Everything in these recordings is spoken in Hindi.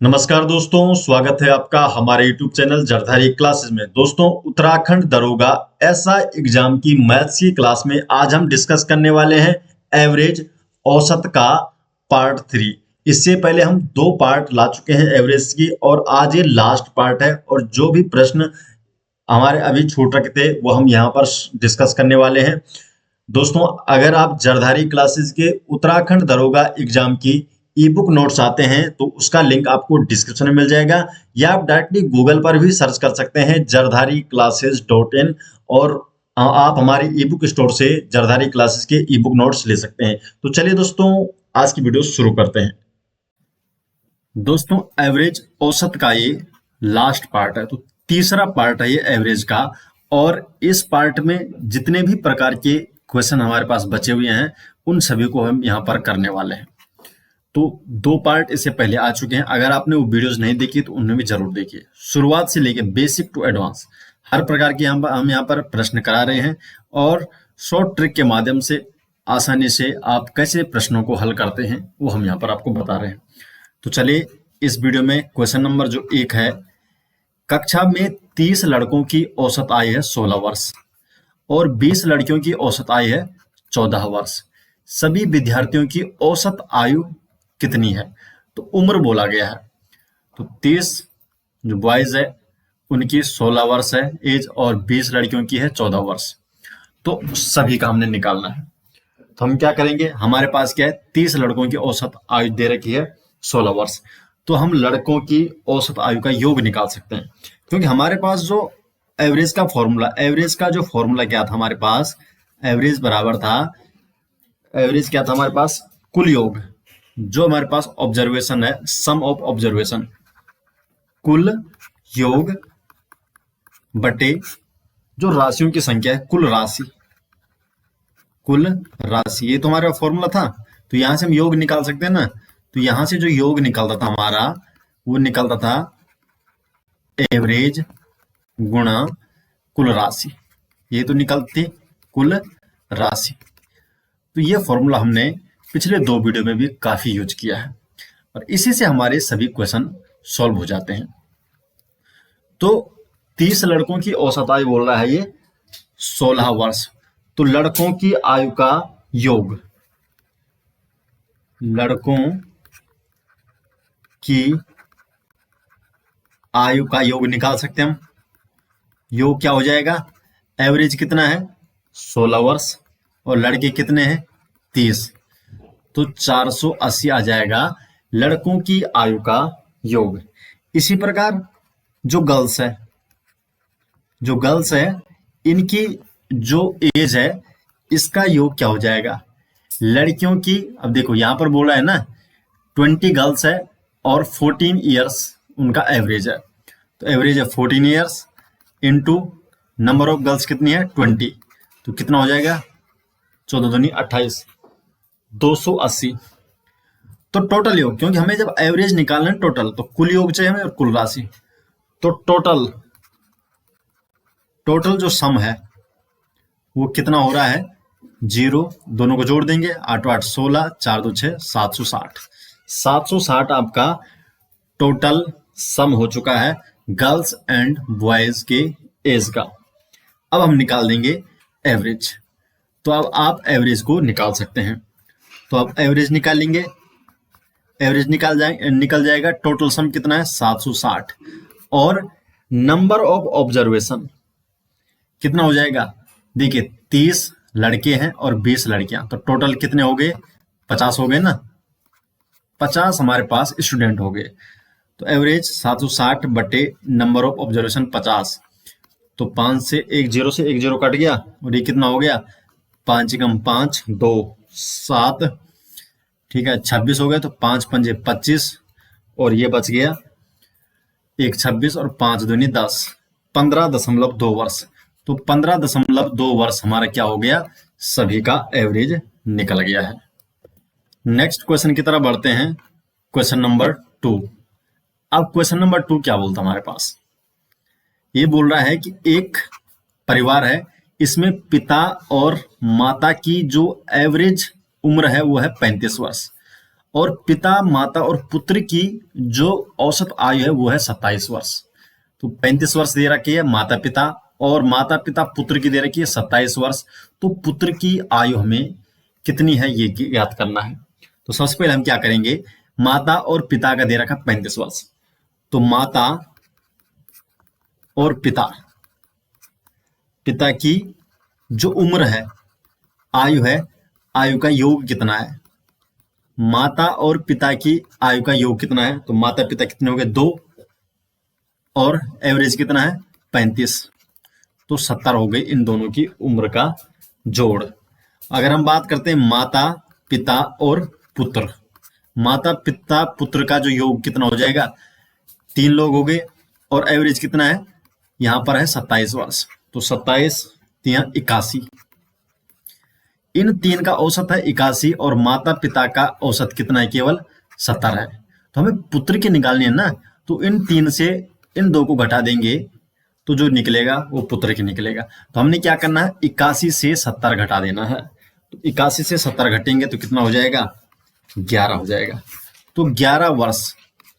नमस्कार दोस्तों, स्वागत है आपका हमारे YouTube चैनल जरधारी क्लासेस में। दोस्तों, उत्तराखंड दरोगा एसआई एग्जाम की मैथ्स की क्लास में आज हम डिस्कस करने वाले हैं एवरेज औसत का पार्ट 3। इससे पहले हम 2 पार्ट ला चुके हैं एवरेज की और आज ये लास्ट पार्ट है। और जो भी प्रश्न हमारे अभी छूट रखे थे वो हम यहाँ पर डिस्कस करने वाले हैं। दोस्तों, अगर आप जरधारी क्लासेस के उत्तराखंड दरोगा एग्जाम की ई बुक नोट्स आते हैं तो उसका लिंक आपको डिस्क्रिप्शन में मिल जाएगा, या आप डायरेक्टली गूगल पर भी सर्च कर सकते हैं जरधारी classes.in और आप हमारे ई बुक स्टोर से जरधारी क्लासेस के ई बुक नोट्स ले सकते हैं। तो चलिए दोस्तों, आज की वीडियो शुरू करते हैं। दोस्तों, एवरेज औसत का ये लास्ट पार्ट है, तो तीसरा पार्ट है ये एवरेज का। और इस पार्ट में जितने भी प्रकार के क्वेश्चन हमारे पास बचे हुए हैं उन सभी को हम यहाँ पर करने वाले हैं। तो 2 पार्ट इससे पहले आ चुके हैं, अगर आपने वो वीडियोस नहीं देखी तो उन्हें भी जरूर देखिए। शुरुआत से लेके बेसिक टू एडवांस हर प्रकार के हम यहाँ पर प्रश्न करा रहे हैं और शॉर्ट ट्रिक के माध्यम से आसानी से आप कैसे प्रश्नों को हल करते हैं वो हम यहाँ पर आपको बता रहे हैं। तो चलिए, इस वीडियो में क्वेश्चन नंबर जो 1 है, कक्षा में 30 लड़कों की औसत आयु है 16 वर्ष और 20 लड़कियों की औसत आयु है 14 वर्ष। सभी विद्यार्थियों की औसत आयु कितनी है? तो उम्र बोला गया है। तो 30 जो बॉयज है उनकी 16 वर्ष है एज और 20 लड़कियों की है 14 वर्ष। तो सभी का हमने निकालना है। तो हम क्या करेंगे, हमारे पास क्या है, 30 लड़कों की औसत आयु दे रखी है 16 वर्ष। तो हम लड़कों की औसत आयु का योग निकाल सकते हैं, क्योंकि हमारे पास जो एवरेज का फॉर्मूला क्या था हमारे पास, एवरेज बराबर था, एवरेज क्या था हमारे पास, कुल योग। जो हमारे पास ऑब्जर्वेशन है, सम ऑफ ऑब्जर्वेशन, कुल योग बटे जो राशियों की संख्या है, कुल राशि। ये तो हमारा फॉर्मूला था। तो यहां से हम योग निकाल सकते हैं ना। तो यहां से जो योग निकलता था हमारा, वो निकलता था एवरेज गुणा कुल राशि। ये तो निकलती कुल राशि। तो ये फॉर्मूला हमने पिछले 2 वीडियो में भी काफी यूज किया है और इसी से हमारे सभी क्वेश्चन सॉल्व हो जाते हैं। तो 30 लड़कों की औसत आयु बोल रहा है ये 16 वर्ष। तो लड़कों की आयु का योग, लड़कों की आयु का योग निकाल सकते हैं हम। योग क्या हो जाएगा, एवरेज कितना है 16 वर्ष और लड़के कितने हैं 30, तो 480 आ जाएगा लड़कों की आयु का योग। इसी प्रकार जो गर्ल्स है इनकी जो एज है इसका योग क्या हो जाएगा, लड़कियों की, अब देखो यहां पर बोला है ना 20 गर्ल्स है और 14 ईयर्स उनका एवरेज है। तो एवरेज है 14 years into number of girls कितनी है 20, तो कितना हो जाएगा 14 दूनी 28, 280। तो टोटल योग, क्योंकि हमें जब एवरेज निकालना है टोटल, तो कुल योग चाहिए हमें और कुल राशि। तो टोटल जो सम है वो कितना हो रहा है 0, दोनों को जोड़ देंगे, 8 8 16, 4 2 6, 760 आपका टोटल सम हो चुका है गर्ल्स एंड बॉयज के एज का। अब हम निकाल देंगे एवरेज। तो अब आप एवरेज को निकाल सकते हैं। तो अब एवरेज निकालेंगे, एवरेज निकल जाएगा। टोटल सम कितना है 760 और नंबर ऑफ ऑब्जर्वेशन कितना हो जाएगा, देखिए 30 लड़के हैं और 20 लड़कियां, तो टोटल कितने हो गए 50 हो गए ना, 50 हमारे पास स्टूडेंट हो गए। तो एवरेज 760 बटे नंबर ऑफ ऑब्जर्वेशन 50, तो 5 से एक जीरो कट गया और ये कितना हो गया 5 कम 5 2 7, ठीक है 26 हो गया। तो 5 पंजे 25 और ये बच गया 1 26 और 5 दूनी 10, 15.2 वर्ष। तो 15.2 वर्ष हमारा क्या हो गया, सभी का एवरेज निकल गया है। नेक्स्ट क्वेश्चन की तरफ बढ़ते हैं, क्वेश्चन नंबर 2। अब क्वेश्चन नंबर 2 क्या बोलता हमारे पास, ये बोल रहा है कि एक परिवार है, इसमें पिता और माता की जो एवरेज उम्र है वो है 35 वर्ष और पिता माता और पुत्र की जो औसत आयु है वो है 27 वर्ष। तो 35 वर्ष दे रखी है माता पिता, और माता पिता पुत्र की दे रखी है 27 वर्ष। तो पुत्र की आयु हमें कितनी है ये ज्ञात करना है। तो सबसे पहले हम क्या करेंगे, माता और पिता का दे रखा 35 वर्ष, तो माता और पिता की जो उम्र है, आयु है, आयु का योग कितना है, माता और पिता की आयु का योग कितना है। तो माता पिता कितने हो गए 2, और एवरेज कितना है 35, तो 70 हो गई इन दोनों की उम्र का जोड़। अगर हम बात करते हैं माता पिता और पुत्र, माता पिता पुत्र का जो योग कितना हो जाएगा, 3 लोग हो गए, और एवरेज कितना है यहां पर है 27 वर्ष, तो 27 3 81, इन 3 का औसत है 81, और माता पिता का औसत कितना है केवल 70 है। तो हमें पुत्र की निकालनी है ना, तो इन 3 से इन 2 को घटा देंगे तो जो निकलेगा वो पुत्र की निकलेगा। तो हमने क्या करना है, 81 से 70 घटा देना है। तो 81 से 70 घटेंगे तो कितना हो जाएगा, 11 हो जाएगा। तो 11 वर्ष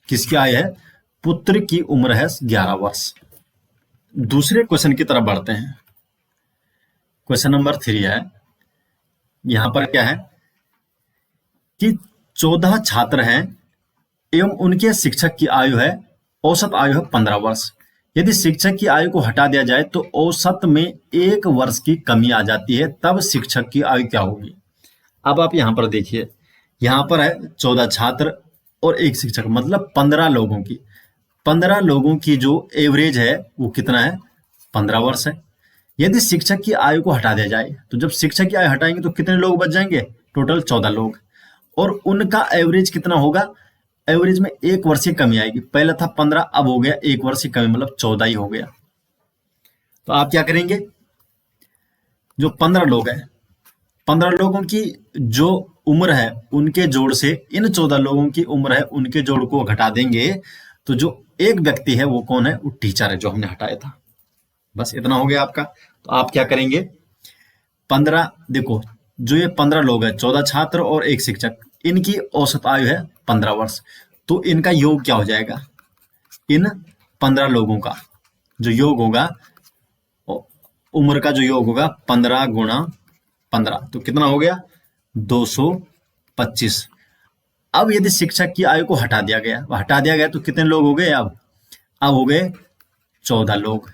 किसकी आयु है, पुत्र की उम्र है 11 वर्ष। दूसरे क्वेश्चन की तरफ बढ़ते हैं। क्वेश्चन नंबर 3 है, यहां पर क्या है कि 14 छात्र हैं एवं उनके शिक्षक की आयु है, औसत आयु है 15 वर्ष। यदि शिक्षक की आयु को हटा दिया जाए तो औसत में 1 वर्ष की कमी आ जाती है, तब शिक्षक की आयु क्या होगी। अब आप यहां पर देखिए, यहां पर है 14 छात्र और 1 शिक्षक, मतलब 15 लोगों की, 15 लोगों की जो एवरेज है वो कितना है 15 वर्ष है। यदि शिक्षक की आयु को हटा दिया जाए, तो जब शिक्षक की आयु हटाएंगे तो कितने लोग बच जाएंगे, टोटल 14 लोग, और उनका एवरेज कितना होगा, एवरेज में 1 वर्ष की कमी आएगी। पहले था 15, अब हो गया 1 वर्ष की कमी, मतलब 14 ही हो गया। तो आप क्या करेंगे, जो 15 लोग हैं, 15 लोगों की जो उम्र है उनके जोड़ से इन 14 लोगों की उम्र है उनके जोड़ को घटा देंगे, तो जो एक व्यक्ति है वो कौन है, वो टीचर है जो हमने हटाया था। बस इतना हो गया आपका। तो आप क्या करेंगे, 15, देखो जो ये 15 लोग हैं, 14 छात्र और 1 शिक्षक, इनकी औसत आयु है 15 वर्ष। तो इनका योग क्या हो जाएगा, इन 15 लोगों का जो योग होगा, उम्र का जो योग होगा 15 गुणा 15, तो कितना हो गया 225। अब यदि शिक्षक की आयु को हटा दिया गया तो कितने लोग हो गए, अब हो गए 14 लोग।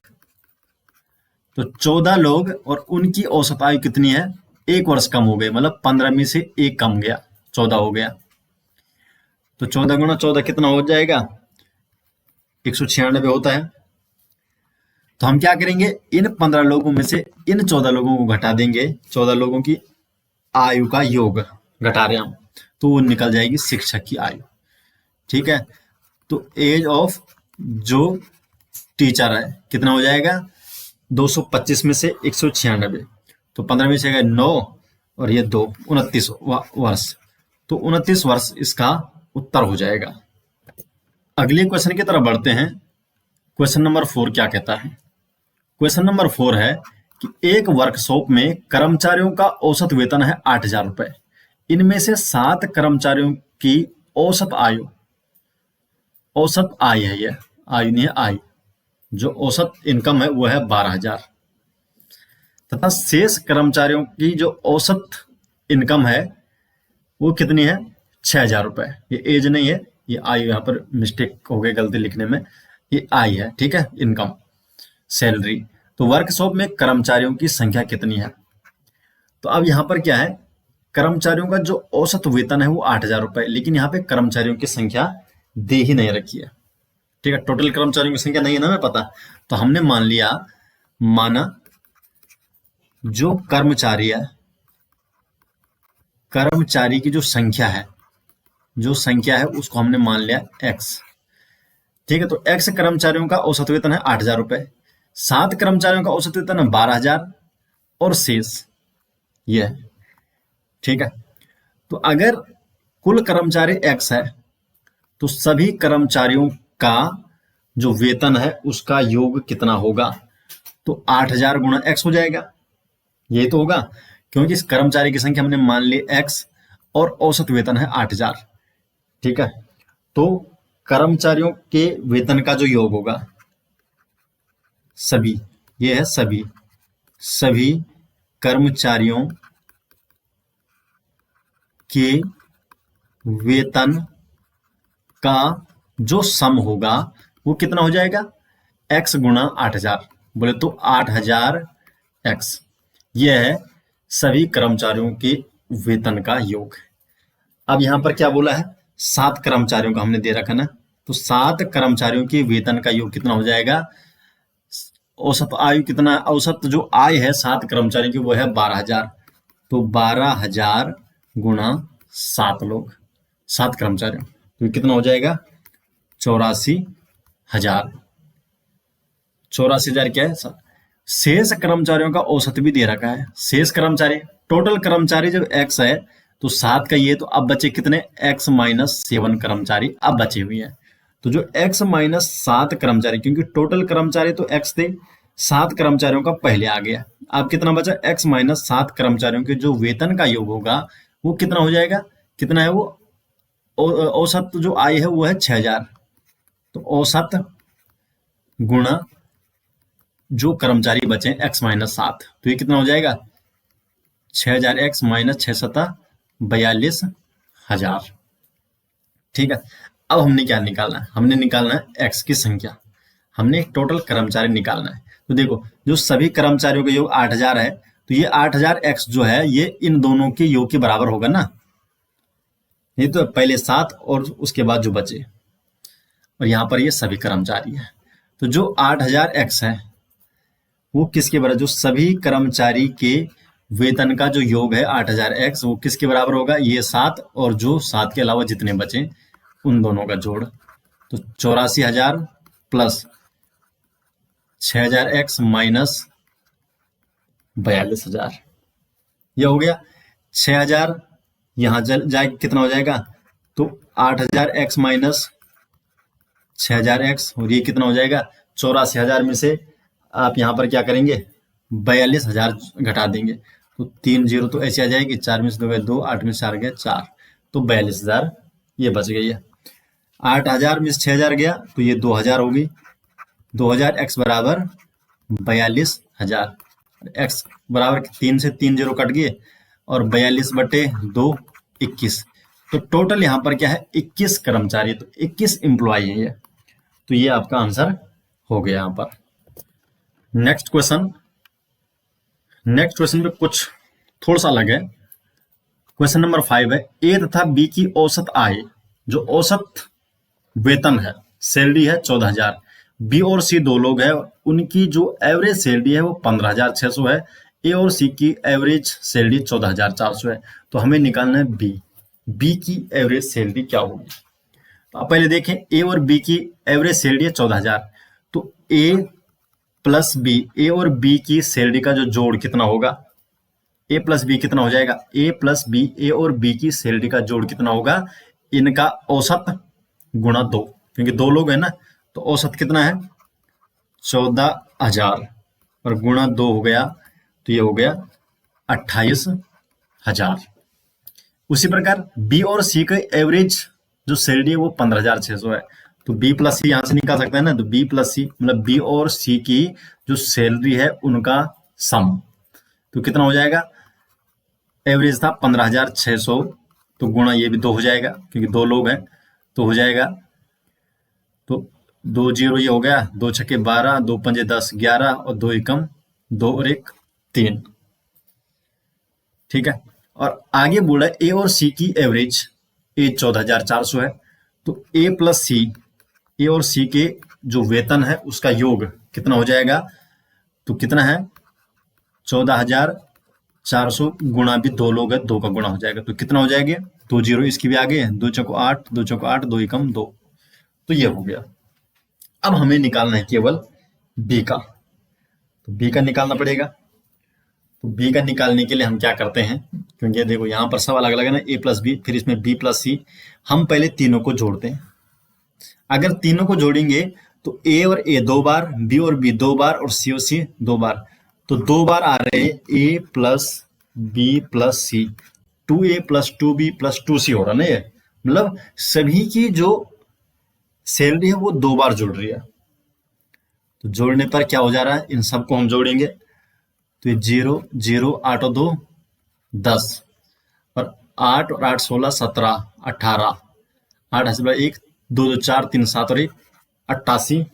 तो 14 लोग और उनकी औसत आयु कितनी है, 1 वर्ष कम हो गए, मतलब 15 में से 1 कम गया, 14 हो गया। तो 14 गुणा 14 कितना हो जाएगा, 196 होता है। तो हम क्या करेंगे, इन 15 लोगों में से इन 14 लोगों को घटा देंगे, 14 लोगों की आयु का योग घटा रहे हम, तो वो निकल जाएगी शिक्षक की आयु। ठीक है, तो एज ऑफ जो टीचर है कितना हो जाएगा, 225 में से 196, तो 15 में से 9 और ये 2, 29 वर्ष। तो 29 वर्ष इसका उत्तर हो जाएगा। अगले क्वेश्चन की तरफ बढ़ते हैं। क्वेश्चन नंबर 4 क्या कहता है, क्वेश्चन नंबर 4 है कि एक वर्कशॉप में कर्मचारियों का औसत वेतन है 8,000 रुपए। इनमें से 7 कर्मचारियों की औसत आयु है, ये आयु नहीं है, आयु जो औसत इनकम है वो है 12,000, तथा शेष कर्मचारियों की जो औसत इनकम है वो कितनी है 6,000 रुपए। ये एज नहीं है, ये आयु, यहाँ पर मिस्टेक हो गई गलती लिखने में, ये आय है। ठीक है, इनकम सैलरी। तो वर्कशॉप में कर्मचारियों की संख्या कितनी है। तो अब यहाँ पर क्या है, कर्मचारियों का जो औसत वेतन है वो 8,000 रुपए, लेकिन यहाँ पे कर्मचारियों की संख्या दे ही नहीं रखी है। ठीक है, टोटल कर्मचारियों की संख्या नहीं है ना हमें पता, तो हमने माना जो कर्मचारी है, कर्मचारी की जो संख्या है उसको हमने मान लिया x। ठीक है, तो x कर्मचारियों का औसत वेतन है 8,000 रुपए, 7 कर्मचारियों का औसत वेतन है 12,000 और शेष ये है। ठीक है, तो अगर कुल कर्मचारी x है तो सभी कर्मचारियों का जो वेतन है उसका योग कितना होगा, तो 8,000 गुणा x हो जाएगा, यही तो होगा, क्योंकि इस कर्मचारी की संख्या हमने मान ली x और औसत वेतन है 8,000। ठीक है। तो कर्मचारियों के वेतन का जो योग होगा, सभी, ये है सभी, सभी कर्मचारियों के वेतन का जो सम होगा वो कितना हो जाएगा, x गुणा 8,000, बोले तो 8,000x। यह है सभी कर्मचारियों के वेतन का योग। अब यहां पर क्या बोला है, 7 कर्मचारियों का हमने दे रखा ना, तो 7 कर्मचारियों के वेतन का योग कितना हो जाएगा, औसत आयु कितना, औसत जो आय है 7 कर्मचारियों की वो है 12,000। तो 12,000 गुणा 7 लोग, 7 कर्मचारियों, तो ये कितना हो जाएगा, 84,000। 84,000 क्या है, शेष कर्मचारियों का औसत भी दे रखा है। शेष कर्मचारी, टोटल कर्मचारी जब x है तो 7 का ये, तो अब बचे कितने, x माइनस 7 कर्मचारी अब बचे हुए हैं। तो जो x माइनस 7 कर्मचारी, क्योंकि टोटल कर्मचारी तो x थे, 7 कर्मचारियों का पहले आ गया, अब कितना बचा, x माइनस 7 कर्मचारियों के जो वेतन का योग होगा वो कितना हो जाएगा, कितना है वो, औसत जो आय है वो है 6,000। तो औसत गुणा जो कर्मचारी बचे x माइनस 7, तो ये कितना हो जाएगा, 6,000 x माइनस 6 सता 42,000। ठीक है। अब हमने क्या निकालना है, हमने निकालना है x की संख्या, हमने टोटल कर्मचारी निकालना है। तो देखो जो सभी कर्मचारियों का योग 8,000 है, तो ये 8,000 x जो है ये इन दोनों के योग के बराबर होगा ना, ये तो पहले 7 और उसके बाद जो बचे, और यहाँ पर ये सभी कर्मचारी है। तो जो 8,000 x है वो किसके बराबर, जो सभी कर्मचारी के वेतन का जो योग है 8,000 x, वो किसके बराबर होगा, ये 7 और जो 7 के अलावा जितने बचे उन दोनों का जोड़। तो 84,000 प्लस 6,000 x माइनस 42,000, यह हो गया। 6,000 यहां जाए कितना हो जाएगा, तो 8,000 x माइनस 6,000 x, और ये कितना हो जाएगा, 84,000 में से आप यहाँ पर क्या करेंगे, 42,000 घटा देंगे, तो 3 जीरो तो ऐसे आ जाएगी, 4 में से 2 गए 2, 8 में से 4 गया 4, तो 42,000 ये बच गई है। 8,000 में से 6,000 गया तो ये 2,000 होगी, 2,000 x बराबर 42,000, x बराबर 3 से 3 जीरो कट गए, और 42 बटे 2 21। तो टोटल यहाँ पर क्या है, 21 कर्मचारी, तो 21 एम्प्लॉय है ये। तो ये आपका आंसर हो गया यहाँ पर। नेक्स्ट क्वेश्चन पे कुछ थोड़ा सा अलग है। क्वेश्चन नंबर 5 है, ए तथा बी की औसत आय, जो औसत वेतन है, सैलरी है 14,000, बी और सी दो लोग हैं, उनकी जो एवरेज सैलरी है वो 15,600 है, ए और सी की एवरेज सैलरी 14,400 है। तो हमें निकालना है बी की एवरेज सैलरी क्या होगी। तो आप पहले देखें, ए और बी की एवरेज सैलरी है 14,000, तो ए प्लस बी, ए और बी की सैलरी का जो जोड़ कितना होगा, ए प्लस बी कितना हो जाएगा, ए प्लस बी, ए और बी की सैलरी का जोड़ कितना होगा, इनका औसत गुणा 2, क्योंकि 2 लोग हैं ना, तो औसत कितना है 14,000 और गुणा 2 हो गया, तो ये हो गया 28,000। उसी प्रकार बी और सी का एवरेज जो सैलरी है वो 15,600 है, तो बी प्लस सी यहां से निकाल सकते हैं ना, तो बी प्लस सी मतलब बी और सी की जो सैलरी है उनका सम, तो कितना हो जाएगा, एवरेज था 15,600, तो गुणा ये भी 2 हो जाएगा क्योंकि 2 लोग हैं, तो हो जाएगा, तो 2 जीरो ये हो गया, 2 छक्के 12, 2 पंजे 10, 11 और 2 एकम 2 और 1 3। ठीक है। और आगे बोला ए और सी की एवरेज, ए 14,400 है, तो ए प्लस सी, ए और सी के जो वेतन है उसका योग कितना हो जाएगा, तो कितना है 14,400 गुणा भी 2 लोग है, 2 का गुणा हो जाएगा, तो कितना हो जाएगा, 2 जीरो इसकी भी आगे, 2 चौको 8, 2 चौको 8, 2 एकम 2, तो ये हो गया। अब हमें निकालना है केवल बी का, तो बी का निकालना पड़ेगा। तो बी का निकालने के लिए हम क्या करते हैं, क्योंकि देखो यहाँ पर सब अलग अलग है ना, ए प्लस बी, फिर इसमें बी प्लस सी, हम पहले तीनों को जोड़ते हैं। अगर तीनों को जोड़ेंगे तो ए और ए 2 बार, बी और बी 2 बार और सी और सी 2 बार, तो 2 बार आ रहे हैं ए प्लस बी प्लस सी, 2a plus 2b plus 2c हो रहा ना ये, मतलब सभी की जो सैलरी है वो 2 बार जुड़ रही है। तो जोड़ने पर क्या हो जा रहा है, इन सबको हम जोड़ेंगे तो ये 0 0 8 और 2 10, और 8 और 8 16 17 18, 8 हंसबा 1 2 2 4 3 7 और 1 88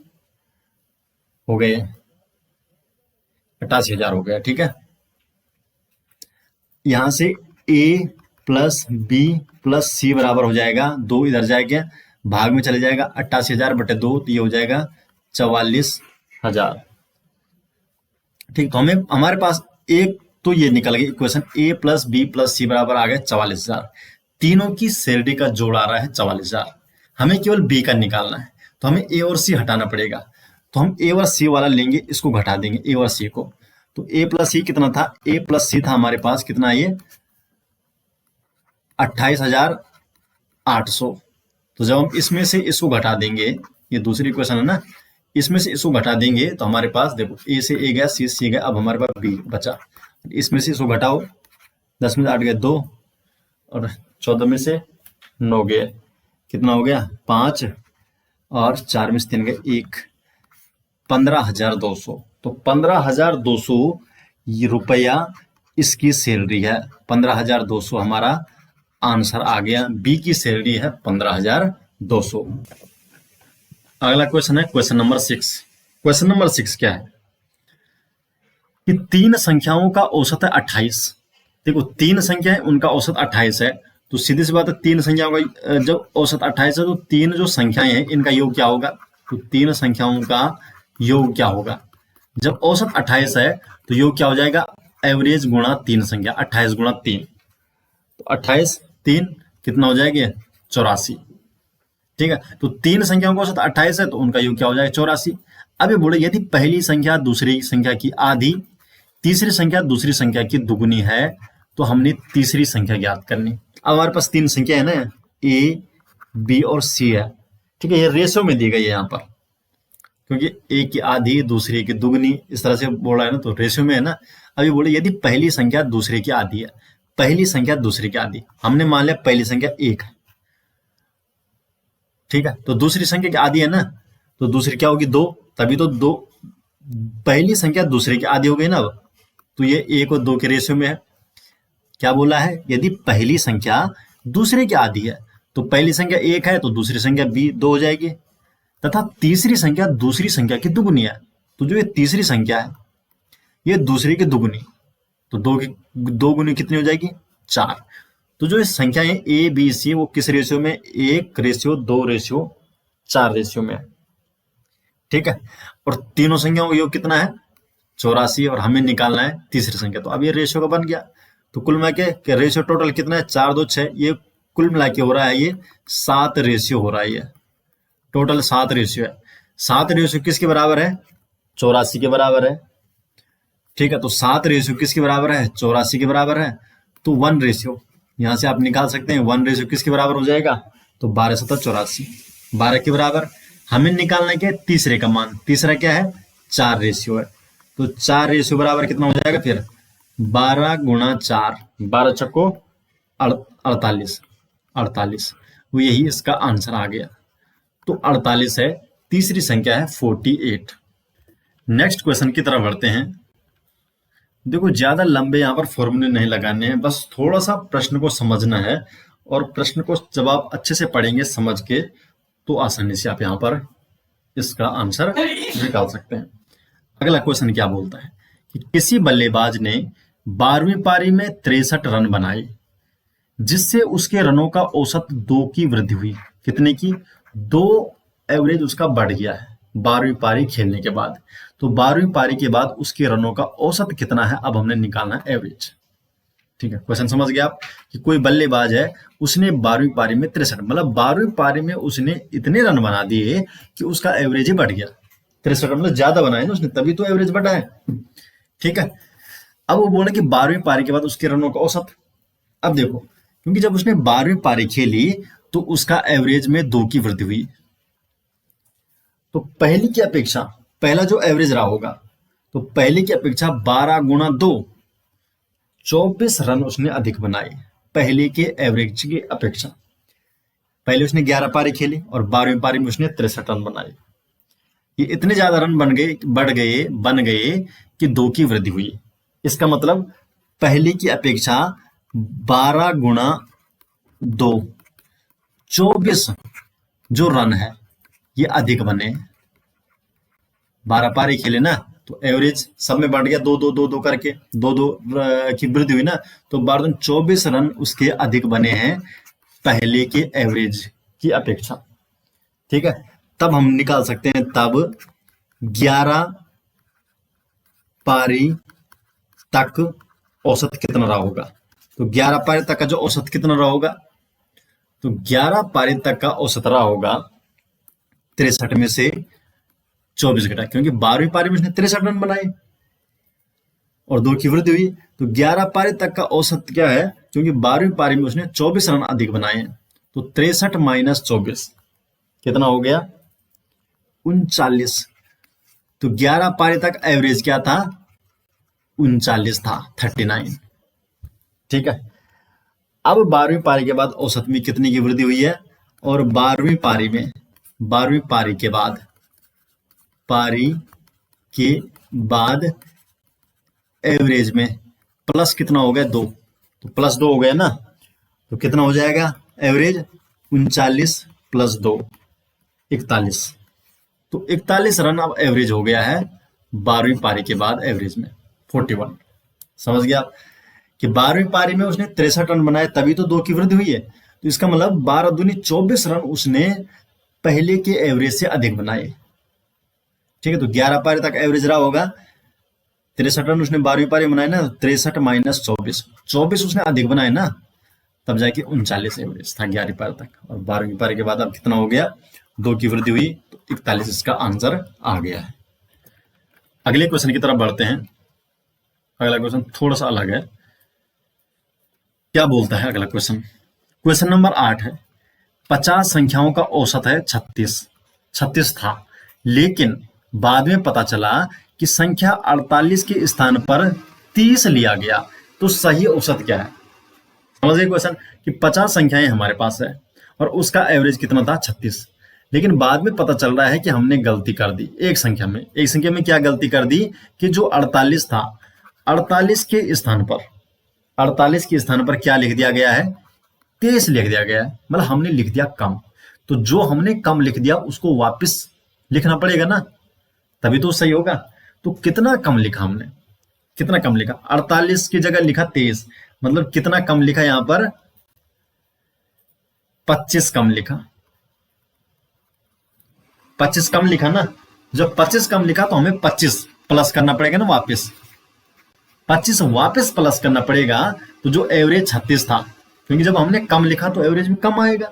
हो गए, 88,000 हो गया। ठीक है, यहां से ए प्लस बी प्लस सी बराबर हो जाएगा, 2 इधर जाएगा भाग में चले जाएगा, 88,000/2 तो ये हो जाएगा 44,000। ठीक, तो हमें हमारे पास एक तो ये निकल गया इक्वेशन, ए प्लस बी प्लस सी बराबर आ गया 44,000। तीनों की सैलरी का जोड़ आ रहा है 44,000, हमें केवल बी का निकालना है, तो हमें ए और सी हटाना पड़ेगा। तो हम ए और सी वाला लेंगे, इसको घटा देंगे ए और सी को। तो ए प्लस सी कितना था, ए प्लस सी था हमारे पास कितना, ये 28,800। तो जब हम इसमें से इसको घटा देंगे, ये दूसरी इक्वेशन है ना, इसमें से इसको घटा देंगे तो हमारे पास देखो ए से ए गया, सी से सी गया, अब हमारे पास बी बचा। इसमें से इसको घटाओ, 10 में से 8 गए 2, और 14 में से 9 गए, कितना हो गया 5, और 4 में से 3 गए 1, 15,200। तो 15,200 रुपया इसकी सैलरी है, 15,200 हमारा आंसर आ गया। बी की सैलरी है 15,200। अगला क्वेश्चन है क्वेश्चन नंबर 6। क्वेश्चन नंबर 6 क्या है कि 3 संख्याओं का औसत है 28। देखो 3 संख्या है, उनका औसत 28 है, तो सीधी सी बात है 3 संख्याओं का जब औसत 28 है तो 3 जो संख्याएं हैं इनका योग क्या होगा, तो 3 संख्याओं का योग क्या होगा, जब औसत 28 है तो योग क्या हो जाएगा, एवरेज गुणा 3 संख्या, 28 गुणा 3, तो 28 3 कितना हो जाएगा 84। ठीक है, तो 3 संख्याओं का औसत 28 है तो उनका योग क्या हो जाएगा 84। अब ये बोले यदि पहली संख्या दूसरी संख्या की आधी, तीसरी संख्या दूसरी संख्या की दुगुनी है, तो हमने तीसरी संख्या ज्ञात करनी। अब हमारे पास 3 संख्या है ना, ए बी और सी है। ठीक है, ये रेशो में दी गई है यहाँ पर, क्योंकि एक की आधी दूसरी की दुगनी इस तरह से बोल रहा है ना, तो रेशियो में है ना। अभी बोले यदि पहली संख्या दूसरे की आधी है, पहली संख्या दूसरे की आधी, हमने मान लिया पहली संख्या 1 है। ठीक है, तो दूसरी संख्या की आधी है ना, तो दूसरी क्या होगी 2, तभी तो 2 पहली संख्या दूसरे की आधी हो गई ना। अब तो ये 1 और 2 के रेशियो में है। क्या बोला है, यदि पहली संख्या दूसरे की आधी है तो पहली संख्या 1 है तो दूसरी संख्या बी 2 हो जाएगी, तथा तीसरी संख्या दूसरी संख्या की दुगुनी है, तो जो ये तीसरी संख्या है ये दूसरी की दुगुनी, तो 2 की 2 गुनी कितनी हो जाएगी 4। तो जो ये संख्या है ए बी सी वो किस रेशियो में, 1 रेशियो 2 रेशियो 4 रेशियो में है। ठीक है, और तीनों संख्याओं का योग कितना है 84, और हमें निकालना है तीसरी संख्या, तो अब ये रेशियो का बन गया। तो कुल मिला के रेशियो टोटल कितना है 4 2 6, ये कुल मिला के हो रहा है ये 7 रेशियो हो रहा है, ये टोटल 7 रेशियो है। 7 रेशियो किसके बराबर है, 84 के बराबर है। ठीक है, तो 7 रेशियो किसके बराबर है, 84 के बराबर है। तो 1 रेशियो यहां से आप निकाल सकते हैं, 1 रेशियो किसके बराबर हो जाएगा, तो 12 7 84, 12 के बराबर। हमें निकालना क्या है तीसरे का मान, तीसरा क्या है 4 रेशियो है, तो 4 रेशियो बराबर कितना हो जाएगा फिर 12 गुणा 4, 12 चक्को 48, 48, वो यही इसका आंसर आ गया। तो 48 है, तीसरी संख्या है 48। नेक्स्ट क्वेश्चन की तरफ बढ़ते हैं। देखो ज्यादा लंबे यहाँ पर फॉर्मूले नहीं लगाने हैं, बस थोड़ा सा प्रश्न को समझना है, और प्रश्न को जब आप अच्छे से पढ़ेंगे समझ के तो आसानी से आप यहाँ पर इसका आंसर निकाल सकते हैं। अगला क्वेश्चन क्या बोलता है कि किसी बल्लेबाज ने 12वीं पारी में 63 रन बनाए, जिससे उसके रनों का औसत 2 की वृद्धि हुई। कितने की, 2 एवरेज उसका बढ़ गया है 12वीं पारी खेलने के बाद। तो 12वीं पारी के बाद उसके रनों का औसत कितना है, अब हमने निकालना है एवरेज। ठीक है, क्वेश्चन समझ गया आप कि कोई बल्लेबाज है, उसने 12वीं पारी में 63, मतलब 12वीं पारी में उसने इतने रन बना दिए कि उसका एवरेज ही बढ़ गया। 63 मतलब ज्यादा बनाए ना उसने, तभी तो एवरेज बढ़ा है। ठीक है, अब वो बोले कि 12वीं पारी के बाद उसके रनों का औसत। अब देखो, क्योंकि जब उसने 12वीं पारी खेली तो उसका एवरेज में 2 की वृद्धि हुई, तो पहली की अपेक्षा पहला जो एवरेज रहा होगा, तो पहले की अपेक्षा 12 गुणा 2 24 रन उसने अधिक बनाए पहले के एवरेज की अपेक्षा। पहले उसने 11 पारी खेली और 12वीं पारी में उसने 63 रन बनाए। ये इतने ज्यादा रन बन गए कि 2 की वृद्धि हुई। इसका मतलब पहले की अपेक्षा 12 गुणा 2 24 जो रन है ये अधिक बने। 12 पारी खेले ना, तो एवरेज सब में बढ़ गया, 2-2-2-2 करके 2-2 की वृद्धि हुई ना, तो 24 रन उसके अधिक बने हैं पहले के एवरेज की अपेक्षा। ठीक है, तब हम निकाल सकते हैं, तब 11 पारी तक औसत कितना रहा होगा। तो 11 पारी तक का जो औसत कितना रहा होगा, तो 11 पारी तक का औसत रहा होगा 63 में से 24 घटा, क्योंकि 12वीं पारी में उसने 63 रन बनाए और 2 की वृद्धि हुई, तो 11 पारी तक का औसत क्या है, क्योंकि 12वीं पारी में उसने 24 रन अधिक बनाए हैं, तो 63 माइनस 24 कितना हो गया, 39। तो 11 पारी तक एवरेज क्या था, 39 था, 39। ठीक है, अब 12वीं पारी के बाद औसत में कितनी की वृद्धि हुई है, और 12वीं पारी के बाद एवरेज में प्लस कितना हो गया, 2, तो प्लस 2 हो गया ना, तो कितना हो जाएगा एवरेज, 39 प्लस 2 41। तो 41 रन अब एवरेज हो गया है 12वीं पारी के बाद एवरेज में 41। समझ गया कि 12वीं पारी में उसने 63 रन बनाए, तभी तो 2 की वृद्धि हुई है। तो इसका मतलब 12 दूनी 24 रन उसने पहले के एवरेज से अधिक बनाए। ठीक है, तो 11 पारी तक एवरेज रहा होगा 63 रन उसने 12वीं पारी बनाए ना, 63 माइनस 24 उसने अधिक बनाए ना, तब जाके 39 एवरेज था 11वीं पारी तक। और 12वीं पारी के बाद अब कितना हो गया, 2 की वृद्धि हुई, तो 41 इसका आंसर आ गया है। अगले क्वेश्चन की तरफ बढ़ते हैं। अगला क्वेश्चन थोड़ा सा अलग है। क्या बोलता है अगला क्वेश्चन, क्वेश्चन नंबर 8 है, 50 संख्याओं का औसत है 36 था, लेकिन बाद में पता चला कि संख्या 48 के स्थान पर 30 लिया गया, तो सही औसत क्या है। समझिए क्वेश्चन कि 50 संख्याएं हमारे पास है और उसका एवरेज कितना था 36, लेकिन बाद में पता चल रहा है कि हमने गलती कर दी एक संख्या में क्या गलती कर दी कि जो 48 था, 48 के स्थान पर क्या लिख दिया गया है, 23 लिख दिया गया है, मतलब हमने लिख दिया कम। तो जो हमने कम लिख दिया उसको वापस लिखना पड़ेगा ना, तभी तो सही होगा। तो कितना कम लिखा हमने, 48 की जगह लिखा 23, मतलब कितना कम लिखा यहां पर, 25 कम लिखा। 25 कम लिखा ना, जब 25 कम लिखा तो हमें 25 प्लस करना पड़ेगा ना, वापस 25 वापस प्लस करना पड़ेगा। तो जो एवरेज 36 था, क्योंकि जब हमने कम लिखा तो एवरेज में कम आएगा।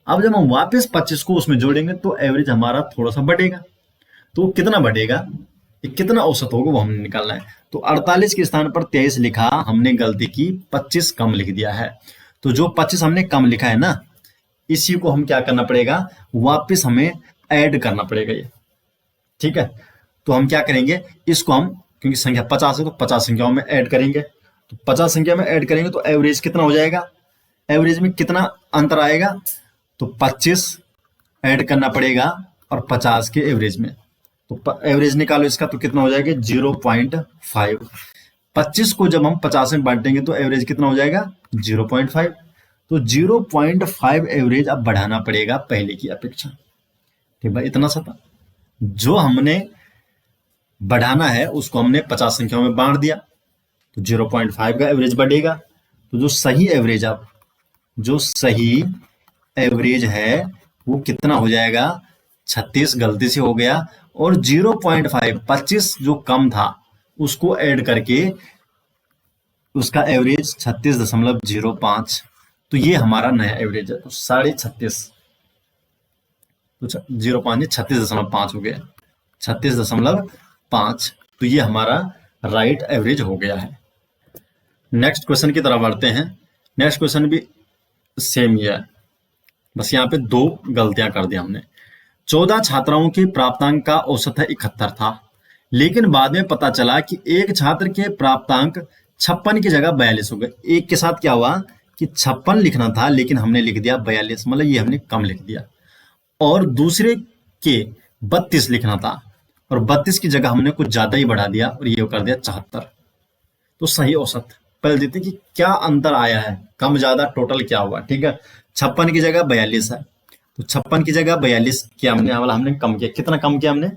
अब जब हम वापस 25 को उसमें जोड़ेंगे तो एवरेज हमारा थोड़ा सा बढ़ेगा। तो कितना बढ़ेगा, कितना औसत होगा वो हमने निकालना है। तो 48 के स्थान पर 23 लिखा, हमने गलती की, 25 कम लिख दिया है। तो जो 25 हमने कम लिखा है ना, इसी को हम क्या करना पड़ेगा, वापस हमें ऐड करना पड़ेगा ये। ठीक है, तो हम क्या करेंगे, इसको हम, क्योंकि संख्या 50 है तो 50 संख्याओं में ऐड करेंगे। तो 50 संख्या में ऐड करेंगे तो एवरेज कितना हो जाएगा, एवरेज में कितना अंतर आएगा, तो 25 ऐड करना पड़ेगा और 50 के एवरेज में। तो एवरेज निकालो इसका, तो कितना हो जाएगा 0.5। 25 को जब हम 50 में बांटेंगे तो एवरेज कितना हो जाएगा 0.5। तो 0.5 एवरेज अब बढ़ाना पड़ेगा पहले की अपेक्षा। ठीक भाई, इतना सा था। जो हमने बढ़ाना है उसको हमने 50 संख्याओं में बांट दिया, तो 0.5 का एवरेज बढ़ेगा। तो जो सही एवरेज है वो कितना हो जाएगा, 36 गलती से हो गया, और 0.5 25 जो कम था उसको ऐड करके उसका एवरेज 36.05। तो ये हमारा नया एवरेज है। तो 36.5, तो 0.5 36.5 हो गया, 36.5। तो ये हमारा राइट एवरेज हो गया है। नेक्स्ट क्वेश्चन की तरफ बढ़ते हैं। नेक्स्ट क्वेश्चन भी सेम ही है, बस यहाँ पे 2 गलतियां कर दी हमने। 14 छात्राओं के प्राप्तांक का औसत है 71 था, लेकिन बाद में पता चला कि एक छात्र के प्राप्तांक 56 की जगह 42 हो गए। एक के साथ क्या हुआ कि 56 लिखना था लेकिन हमने लिख दिया 42, मतलब ये हमने कम लिख दिया। और दूसरे के 32 लिखना था और 32 की जगह हमने कुछ ज्यादा ही बढ़ा दिया और ये कर दिया 74। तो सही औसत पहले देखते हैं कि क्या अंतर आया है, कम ज्यादा टोटल क्या हुआ। ठीक है, 56 की जगह 42 है, तो 56 की जगह 42 किया हमने, वाला हमने कम किया। कितना कम किया हमने?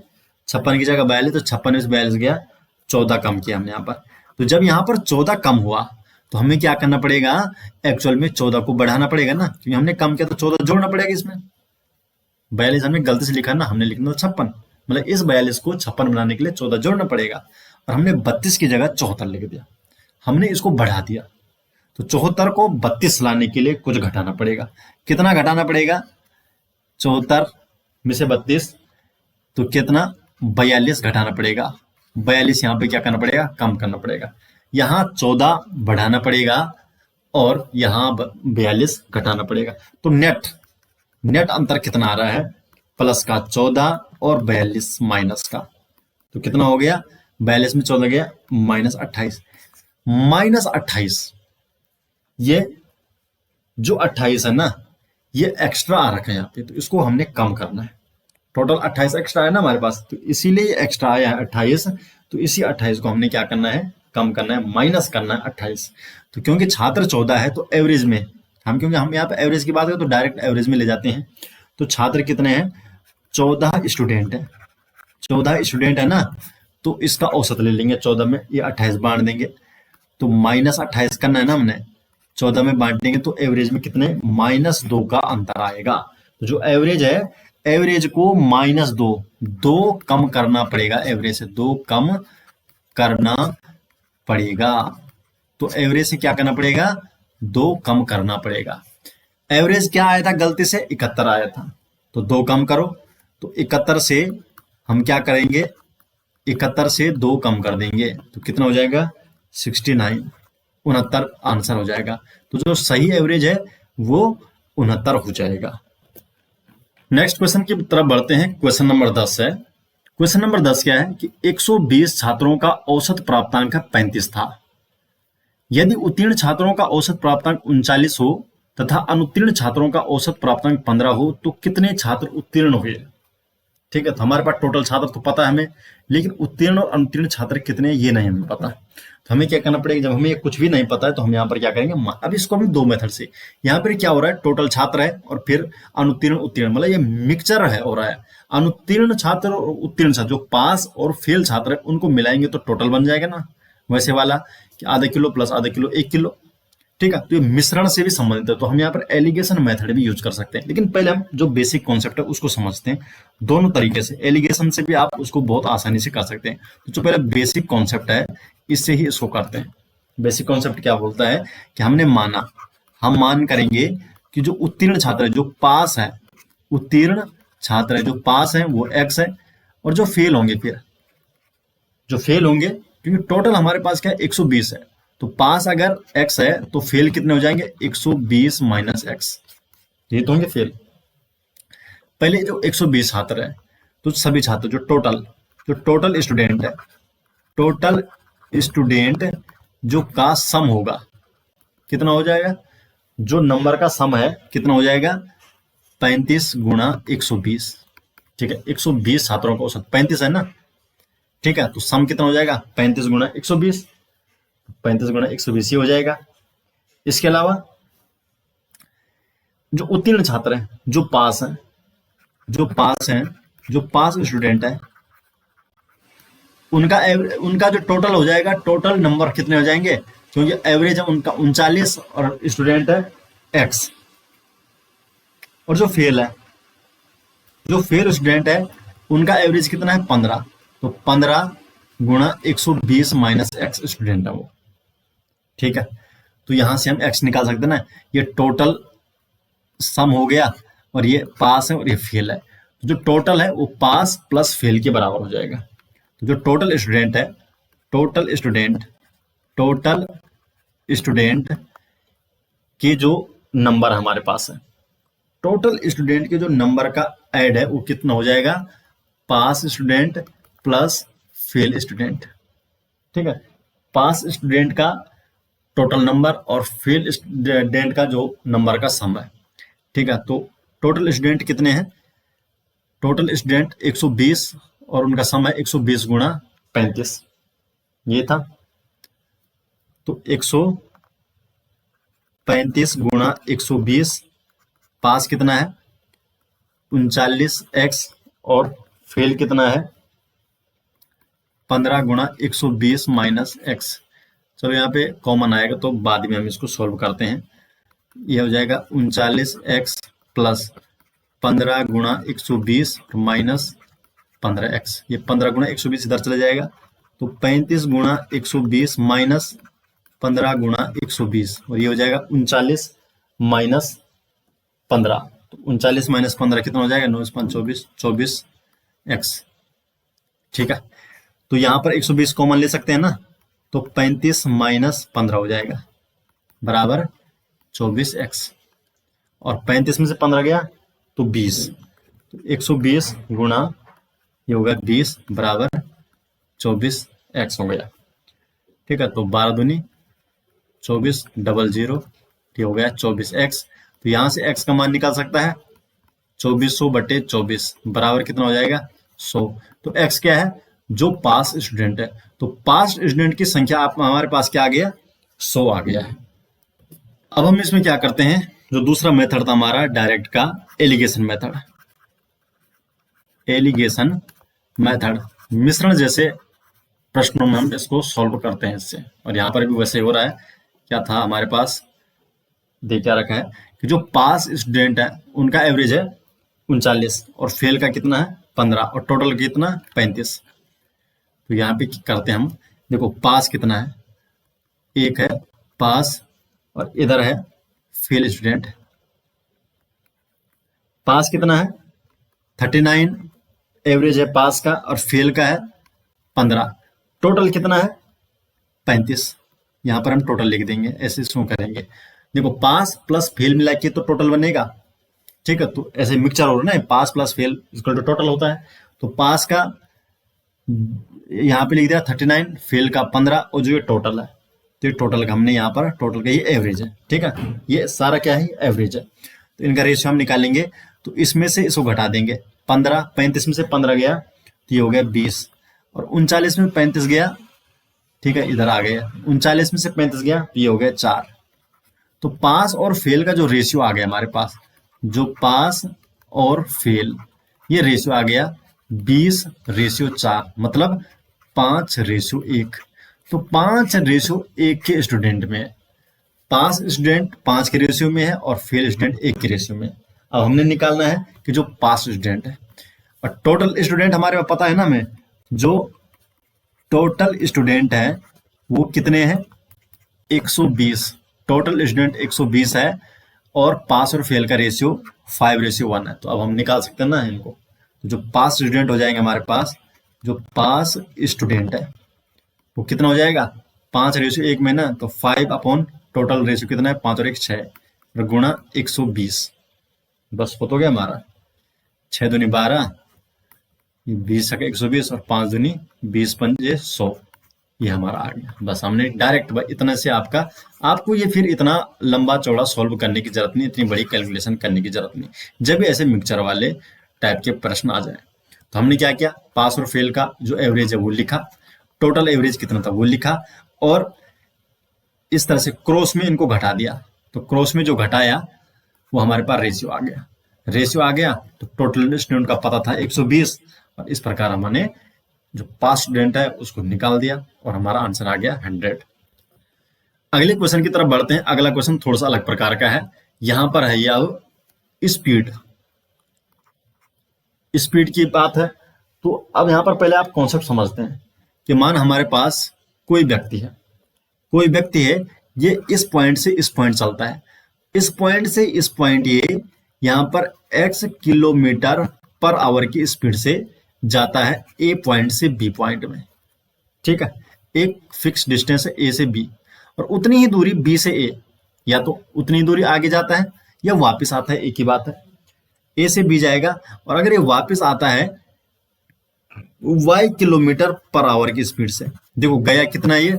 56 की जगह 42, तो 56 में से 42 गया, 14 कम किया हमने यहाँ पर। तो जब यहाँ पर 14 कम हुआ तो हमें क्या करना पड़ेगा? एक्चुअल में 14 को बढ़ाना पड़ेगा ना, क्योंकि हमने कम किया तो 14 जोड़ना पड़ेगा इसमें। 42 हमने गलती से लिखा ना, हमने लिखना था 56, मतलब इस 42 को 56 बनाने के लिए 14 जोड़ना पड़ेगा। और हमने 32 की जगह 74 लिख दिया, हमने इसको बढ़ा दिया। तो 74 को 32 लाने के लिए कुछ घटाना पड़ेगा। कितना घटाना पड़ेगा? 74 में से 32, तो कितना? 42 घटाना पड़ेगा। 42 यहाँ पे क्या करना पड़ेगा? कम करना पड़ेगा। यहाँ 14 बढ़ाना पड़ेगा और यहाँ 42 घटाना पड़ेगा। तो नेट नेट अंतर कितना आ रहा है? प्लस का 14 और 42 माइनस का, तो कितना हो गया? 42 में 14 गया, -28। -28, ये जो 28 है ना, ये एक्स्ट्रा आ रखा है यहाँ पे, तो इसको हमने कम करना है। टोटल 28 एक्स्ट्रा है ना हमारे पास, तो इसीलिए ये एक्स्ट्रा आया है 28। तो इसी 28 को हमने क्या करना है? कम करना है, माइनस करना है 28। तो क्योंकि छात्र 14 है तो एवरेज में क्योंकि हम यहाँ पे एवरेज की बात करें तो डायरेक्ट एवरेज में ले जाते हैं। तो छात्र कितने हैं? 14 स्टूडेंट है। 14 स्टूडेंट है ना, तो इसका औसत ले लेंगे 14 में, ये 28 बांट देंगे, तो -28 करना है ना हमने, 14 में बांट देंगे तो एवरेज में कितने? -2 का अंतर आएगा। तो जो एवरेज है, एवरेज को -2, 2 कम करना पड़ेगा, एवरेज से 2 कम करना पड़ेगा। तो एवरेज से क्या करना पड़ेगा? 2 कम करना पड़ेगा। एवरेज क्या आया था? गलती से 71 आया था, तो 2 कम करो। तो 71 से हम क्या करेंगे? 71 से 2 कम कर देंगे, तो कितना हो जाएगा? 69, 69 आंसर हो जाएगा। तो जो सही एवरेज है वो 69 हो जाएगा। नेक्स्ट क्वेश्चन की तरफ बढ़ते हैं। क्वेश्चन नंबर 10 है। क्वेश्चन नंबर 10 क्या है कि 120 छात्रों का औसत प्राप्तांक 35 था। यदि उत्तीर्ण छात्रों का औसत प्राप्तांक 39 हो तथा अनुत्तीर्ण छात्रों का औसत प्राप्तांक 15 हो तो कितने छात्र उत्तीर्ण हुए? ठीक है, तो हमारे पास टोटल छात्र तो पता है हमें, लेकिन उत्तीर्ण और अनुत्तीर्ण छात्र कितने ये नहीं हमें पता। तो हमें क्या करना पड़ेगा? जब हमें कुछ भी नहीं पता है तो हम यहाँ पर क्या करेंगे? अब इसको हम 2 मेथड से, यहाँ पर क्या हो रहा है? टोटल छात्र है और फिर अनुत्तीर्ण उत्तीर्ण, मतलब ये मिक्सचर है हो रहा है। अनुत्तीर्ण छात्र और उत्तीर्ण छात्र, जो पास और फेल छात्र है, उनको मिलाएंगे तो टोटल बन जाएगा ना, वैसे वाला कि आधा किलो प्लस आधा किलो 1 किलो। ठीक है, तो ये मिश्रण से भी संबंधित है, तो हम यहाँ पर एलिगेशन मेथड भी यूज कर सकते हैं। लेकिन पहले हम जो बेसिक कॉन्सेप्ट है उसको समझते हैं। दोनों तरीके से, एलिगेशन से भी आप उसको बहुत आसानी से कर सकते हैं। तो जो पहले बेसिक कॉन्सेप्ट है इससे ही इसको करते हैं। बेसिक कॉन्सेप्ट क्या बोलता है कि हमने माना, हम मान करेंगे कि जो उत्तीर्ण छात्र है, जो पास है, उत्तीर्ण छात्र है जो पास है वो x है, और जो फेल होंगे, फिर जो फेल होंगे, क्योंकि टोटल हमारे पास क्या है? 120 है, तो पास अगर x है तो फेल कितने हो जाएंगे? 120 माइनस x, ये तो होंगे फेल। पहले जो 120 छात्र है, तो सभी छात्र जो टोटल स्टूडेंट है, टोटल स्टूडेंट जो का सम होगा कितना हो जाएगा? जो नंबर का सम है कितना हो जाएगा? 35 गुणा 120। ठीक है, 120 छात्रों का औसत 35 है ना। ठीक है, तो सम कितना हो जाएगा? 35 गुणा 120, 35 गुणा 120 ही हो जाएगा। इसके अलावा जो उत्तीर्ण छात्र हैं, जो पास हैं, जो पास स्टूडेंट है, उनका जो टोटल हो जाएगा, टोटल नंबर कितने हो जाएंगे? क्योंकि एवरेज है उनका 39 और स्टूडेंट है x, और जो फेल स्टूडेंट है उनका एवरेज कितना है? 15, तो 15 गुणा 120 माइनस x स्टूडेंट है वो। ठीक है, तो यहां से हम x निकाल सकते हैं ना, ये टोटल सम हो गया और ये पास है और ये फेल है, तो जो टोटल है वो पास प्लस फेल के बराबर हो जाएगा। तो जो टोटल स्टूडेंट है, टोटल स्टूडेंट के जो नंबर हमारे पास है, टोटल स्टूडेंट के जो नंबर का ऐड है वो कितना हो जाएगा? पास स्टूडेंट प्लस फेल स्टूडेंट। ठीक है, पास स्टूडेंट का टोटल नंबर और फेल स्टूडेंट का जो नंबर का सम है। ठीक है, तो टोटल स्टूडेंट कितने हैं? टोटल स्टूडेंट 120 और उनका सम है 120 गुणा 35, ये था। तो 135 गुणा 120, पास कितना है 39x, और फेल कितना है 15 गुणा 120 माइनस एक्स। चलो यहाँ पे कॉमन आएगा तो बाद में हम इसको सॉल्व करते हैं। ये हो जाएगा 39x प्लस 15 गुणा 120 माइनस 15x। ये 15 गुणा 120 इधर चला जाएगा, तो 35 गुणा 120 माइनस 15 गुणा 120, और ये हो जाएगा 39 माइनस 15। तो 39 माइनस 15 कितना हो जाएगा 9 5 24, 24x। ठीक है, तो यहाँ पर 120 कॉमन ले सकते हैं ना, तो 35 माइनस 15 हो जाएगा बराबर 24x, और 35 में से 15 गया तो 20, तो 120 गुणा ये होगा 20 बराबर 24x हो गया। ठीक है, तो 12 दूनी 24 डबल 0, ये हो गया 24x। तो यहाँ से x का मान निकाल सकता है 2400 बटे 24 बराबर कितना हो जाएगा 100। तो x क्या है, जो पास स्टूडेंट है, तो पास स्टूडेंट की संख्या आप हमारे पास क्या आ गया 100 आ गया है। अब हम इसमें क्या करते हैं, जो दूसरा मेथड था हमारा डायरेक्ट का एलिगेशन मेथड। एलिगेशन मेथड मिश्रण जैसे प्रश्नों में हम इसको सॉल्व करते हैं इससे, और यहाँ पर भी वैसे हो रहा है। क्या था हमारे पास, देख क्या रखा है कि जो पास स्टूडेंट है उनका एवरेज है 39 और फेल का कितना है 15 और टोटल कितना 35। तो यहाँ पे करते हैं हम, देखो पास कितना है, एक है पास और इधर है फेल स्टूडेंट। पास कितना है 39 एवरेज है पास का, और फेल का है 15, टोटल कितना है 35। यहाँ पर हम टोटल लिख देंगे, ऐसे शो करेंगे। देखो पास प्लस फेल मिला के तो टोटल बनेगा। ठीक है, तो ऐसे मिक्सचर हो रहा है ना, pass plus fail equal to total होता है। तो पास का यहाँ पे लिख दिया 39, फेल का 15, और जो ये टोटल है, तो ये टोटल का हमने यहाँ पर टोटल का ये एवरेज है। ठीक है, ये सारा क्या है एवरेज है। तो इनका रेशियो हम निकालेंगे, तो इसमें से इसको घटा देंगे 15, 35 में से 15 गया तो ये हो गया 20, और 39 में 35 गया, ठीक है इधर आ गया 39 में से 35 गया तो ये हो गया 4। तो पास और फेल का जो रेशियो आ गया हमारे पास, जो पास और फेल ये रेशियो आ गया 20:4, मतलब 5:1। तो 5:1 के स्टूडेंट में पास स्टूडेंट 5 के रेशियो में है और फेल स्टूडेंट 1 के रेशियो में। अब हमने निकालना है कि जो पास स्टूडेंट है, और टोटल स्टूडेंट हमारे पास पता है ना हमें, जो टोटल स्टूडेंट है वो कितने हैं 120। टोटल स्टूडेंट 120 है और पास और फेल का रेशियो 5:1 है। तो अब हम निकाल सकते हैं ना इनको, जो पास स्टूडेंट हो जाएंगे हमारे पास, जो पास स्टूडेंट है वो कितना हो जाएगा 5:1 में ना, तो 5 अपॉन टोटल रेशियो कितना है 5 और 1 6, और गुणा 120, बस हो तो गया हमारा 6 दूनी 12, 20 120 और 5 दूनी 20 पंजे 100, ये हमारा आ गया। बस हमने डायरेक्ट इतना से आपको ये फिर इतना लंबा चौड़ा सॉल्व करने की जरूरत नहीं, इतनी बड़ी कैलकुलेशन करने की जरूरत नहीं। जब ऐसे मिक्सचर वाले टाइप के प्रश्न आ जाए तो हमने क्या किया, पास और फेल का जो एवरेज है वो लिखा, टोटल एवरेज कितना था वो लिखा, और इस तरह से क्रॉस में इनको घटा दिया। तो क्रॉस में जो घटाया वो हमारे पास रेशियो आ गया। रेशियो आ गया तो टोटल स्टूडेंट का पता था 120, और इस प्रकार हमने जो पास स्टूडेंट है उसको निकाल दिया और हमारा आंसर आ गया 100। अगले क्वेश्चन की तरफ बढ़ते हैं। अगला क्वेश्चन थोड़ा सा अलग प्रकार का है। यहां पर है यह स्पीड की बात है। तो अब यहां पर पहले आप कॉन्सेप्ट समझते हैं कि मान हमारे पास कोई व्यक्ति है, ये इस पॉइंट से इस पॉइंट चलता है, इस पॉइंट से इस पॉइंट ये यहां पर x किलोमीटर पर आवर की स्पीड से जाता है ए पॉइंट से बी पॉइंट में। ठीक है, एक फिक्स डिस्टेंस है ए से बी, और उतनी ही दूरी बी से ए, या तो उतनी दूरी आगे जाता है या वापस आता है, एक ही बात है। ए से बी जाएगा, और अगर ये वापस आता है y किलोमीटर पर आवर की स्पीड से, देखो गया कितना ये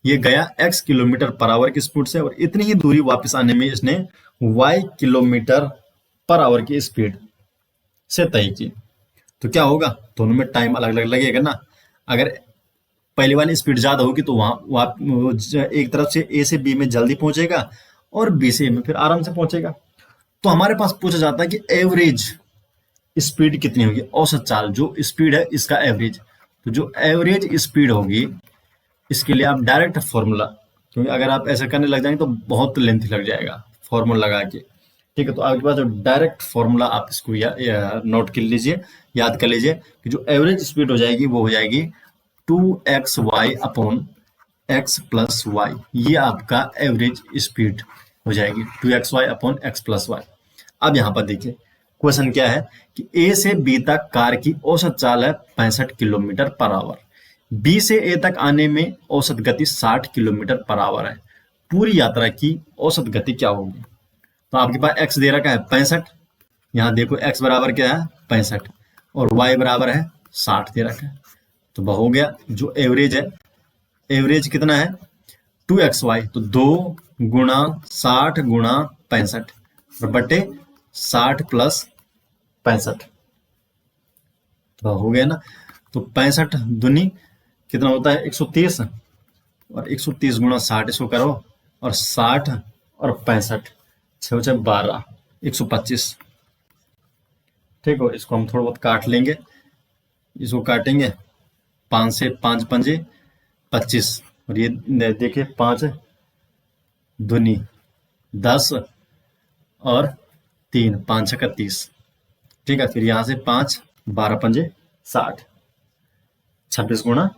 ये गया x किलोमीटर पर आवर की स्पीड से और इतनी ही दूरी वापस आने में इसने y किलोमीटर पर आवर की स्पीड से तय की। तो क्या होगा, दोनों में टाइम अलग अलग लगेगा ना। अगर पहले वाली स्पीड ज्यादा होगी तो वहां एक तरफ से ए से बी में जल्दी पहुंचेगा और बी से ए में फिर आराम से पहुंचेगा। तो हमारे पास पूछा जाता है कि एवरेज स्पीड कितनी होगी, औसत चाल जो स्पीड है इसका एवरेज। तो जो एवरेज स्पीड होगी इसके लिए आप डायरेक्ट फॉर्मूला, क्योंकि अगर आप ऐसा करने लग जाएंगे तो बहुत लेंथ लग जाएगा फॉर्मूला लगा के, ठीक है। तो आपके पास जो डायरेक्ट फॉर्मूला आप इसको नोट कर लीजिए, याद कर लीजिए कि जो एवरेज स्पीड हो जाएगी वो हो जाएगी 2xy upon x plus Y. ये आपका एवरेज स्पीड हो जाएगी 2xy upon x plus Y. अब यहाँ पर देखिए क्वेश्चन क्या है कि ए से बी तक कार की औसत चाल है 65 किलोमीटर पर आवर, बी से ए तक आने में औसत गति 60 किलोमीटर पर आवर है। पूरी यात्रा की औसत गति क्या होगी। तो आपके पास x दे रखा है 65, यहाँ देखो x बराबर क्या है 65 और y बराबर है 60 दे रखा है। तो वह हो गया जो एवरेज है, एवरेज कितना है 2xy, तो 2 गुणा 60 गुणा 65 और बटे 60 प्लस 65, तो हो गया ना। तो 65 दूनी कितना होता है 130 और 130 गुणा 60 इसको करो और 60 और 65 6 12 125, ठीक हो। इसको हम थोड़ा बहुत काट लेंगे, इसको काटेंगे 5 से 5 पंजे 25 और ये देखिए 5 दूनी 10 और 3 5 6 30, ठीक है। फिर यहां से 5 12 पंजे 60, 26 गुणा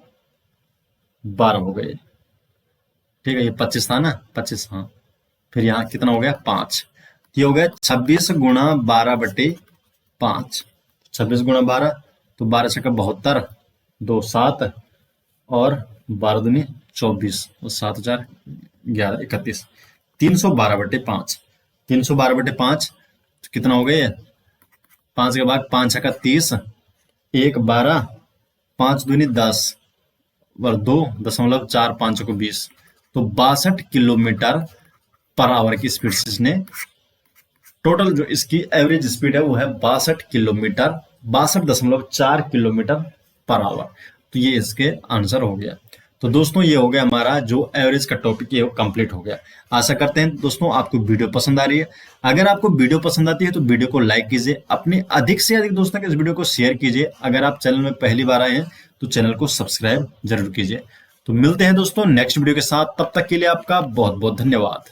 12 हो गए, ठीक है। ये 25 था ना 25, हाँ। फिर यहाँ कितना हो गया 5, ये हो गया 26 गुणा 12 बटे 5, 26 गुणा 12 तो 12 छक्का 72 2 7 और 12 दूनी 24 और 7 4 11 31, 312 बटे 5, 312 बटे 5 तो कितना हो गया 5 के बाद 5 छक्का 30 1 12 5 दूनी 10 और 2.4 5 को 20, तो 62 किलोमीटर पर आवर की स्पीड से इसने टोटल जो इसकी एवरेज स्पीड है वो है 62 किलोमीटर 62.4 किलोमीटर पर आवर। तो ये इसके आंसर हो गया। तो दोस्तों ये हो गया हमारा जो एवरेज का टॉपिक है वो कंप्लीट हो गया। आशा करते हैं दोस्तों आपको वीडियो पसंद आ रही है। अगर आपको वीडियो पसंद आती है तो वीडियो को लाइक कीजिए, अपने अधिक से अधिक दोस्तों के इस वीडियो को शेयर कीजिए। अगर आप चैनल में पहली बार आए हैं तो चैनल को सब्सक्राइब जरूर कीजिए। तो मिलते हैं दोस्तों नेक्स्ट वीडियो के साथ, तब तक के लिए आपका बहुत बहुत धन्यवाद।